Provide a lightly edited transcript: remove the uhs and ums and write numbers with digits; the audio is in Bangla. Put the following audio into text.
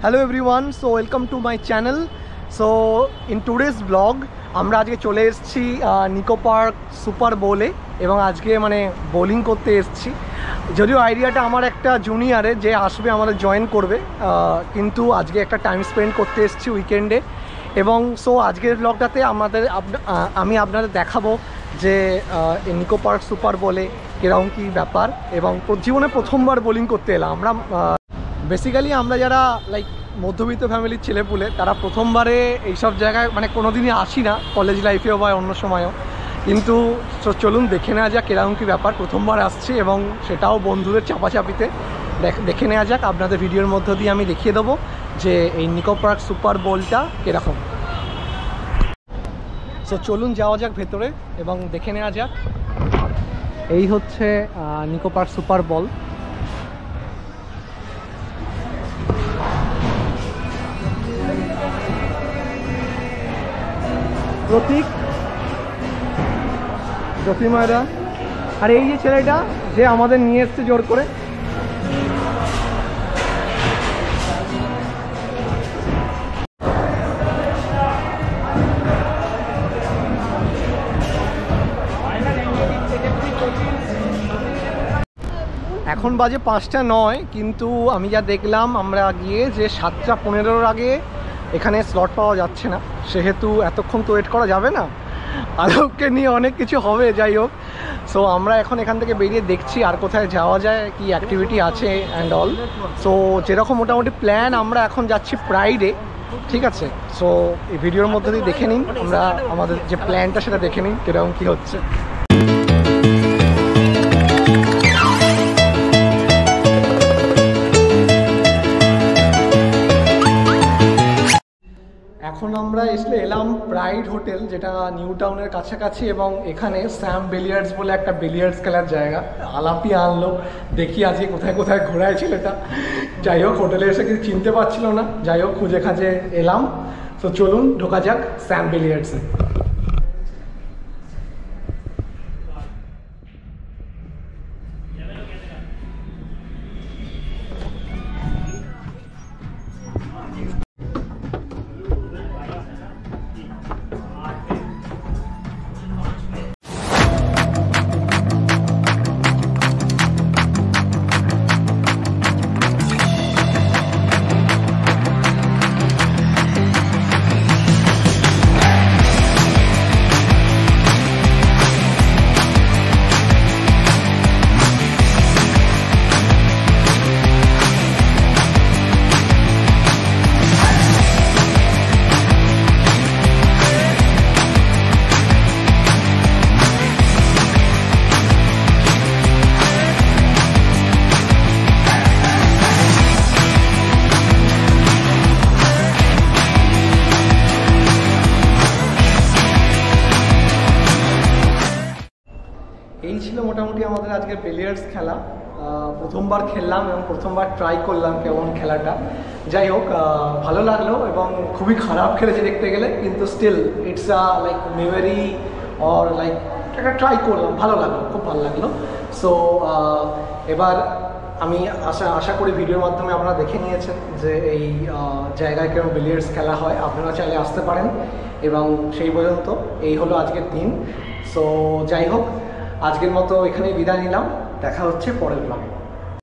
Hello everyone, so welcome to my channel. So in today's vlog আমরা আজকে চলে এসেছি নিকো পার্ক সুপার বোলে এবং আজকে মানে বোলিং করতে এসেছি। যদিও আইডিয়াটা আমার একটা জুনিয়রে যে আসবে আমাদের জয়েন করবে, কিন্তু আজকে একটা টাইম স্পেন্ড করতে এসেছি উইকেন্ডে। এবং সো আজকের ব্লগটাতে আমি আপনাদের দেখাবো যে নিকো পার্ক সুপার বোলে কীরকম কী ব্যাপার, এবং জীবনে প্রথমবার বোলিং করতে এলাম আমরা। বেসিক্যালি আমরা যারা লাইক মধ্যবিত্ত ফ্যামিলির ছেলেপুলে তারা প্রথমবারে এইসব জায়গায় মানে কোনো দিনই আসি না, কলেজ লাইফেও বা অন্য সময়ও। কিন্তু চলুন দেখে নেওয়া যাক কীরকম কী ব্যাপার, প্রথমবার আসছি এবং সেটাও বন্ধুদের চাপাচাপিতে। দেখে নেওয়া যাক, আপনাদের ভিডিওর মধ্য দিয়ে আমি দেখিয়ে দেবো যে এই নিকো পার্ক সুপার বোলটা কীরকম। সো চলুন যাওয়া যাক ভেতরে এবং দেখে নেওয়া যাক। এই হচ্ছে নিকো পার্ক সুপার বল। প্রতীক, জ্যোতিমায়রা আর এই যে ছেলেটা যে আমাদের নিয়ে এসছে জোর করে। এখন বাজে 5টা 9, কিন্তু আমি যা দেখলাম আমরা গিয়ে যে 7টা 15-র আগে এখানে স্লট পাওয়া যাচ্ছে না, সেহেতু এতক্ষণ তো ওয়েট করা যাবে না, আলোককে নিয়ে অনেক কিছু হবে। যাই হোক, সো আমরা এখন এখান থেকে বেরিয়ে দেখছি আর কোথায় যাওয়া যায়, কি অ্যাক্টিভিটি আছে অ্যান্ড অল। সো যেরকম মোটামুটি প্ল্যান, আমরা এখন যাচ্ছি প্রাইডে, ঠিক আছে? সো এই ভিডিওর মধ্যে দিয়ে দেখে নিন, আমরা আমাদের যে প্ল্যানটা সেটা দেখে নিন কীরকম কী হচ্ছে। এখন আমরা এলাম প্রাইড হোটেল, যেটা নিউ টাউনের কাছাকাছি, এবং এখানে স্যাম বিলিয়ার্ডস বলে একটা বিলিয়ার্ডস খেলার জায়গা। আলাপি আনলো, দেখি আজকে কোথায় কোথায় ঘোরায় ছেলেটা। যাই হোক, হোটেলে এসে কিছু চিনতে পারছিল না, যাই হোক খুঁজে খাজে এলাম। তো চলুন ঢোকা যাক স্যাম বিলিয়ার্ডসে। এই ছিল মোটামুটি আমাদের আজকের বিলিয়ার্ডস খেলা। প্রথমবার খেললাম এবং প্রথমবার ট্রাই করলাম কেমন খেলাটা। যাই হোক, ভালো লাগলো এবং খুবই খারাপ খেলেছে দেখতে গেলে, কিন্তু still it's like memory or like একটা ট্রাই করলাম, ভালো লাগলো, খুব ভালো লাগলো। সো এবার আমি আশা করি ভিডিওর মাধ্যমে আপনারা দেখে নিয়েছেন যে এই জায়গায় কেমন বিলিয়ার্ডস খেলা হয়। আপনারা চাইলে আসতে পারেন, এবং সেই পর্যন্ত এই হলো আজকের দিন। সো যাই হোক, আজকের মতো এখানেই বিদায় নিলাম, দেখা হচ্ছে পরের ব্লগে।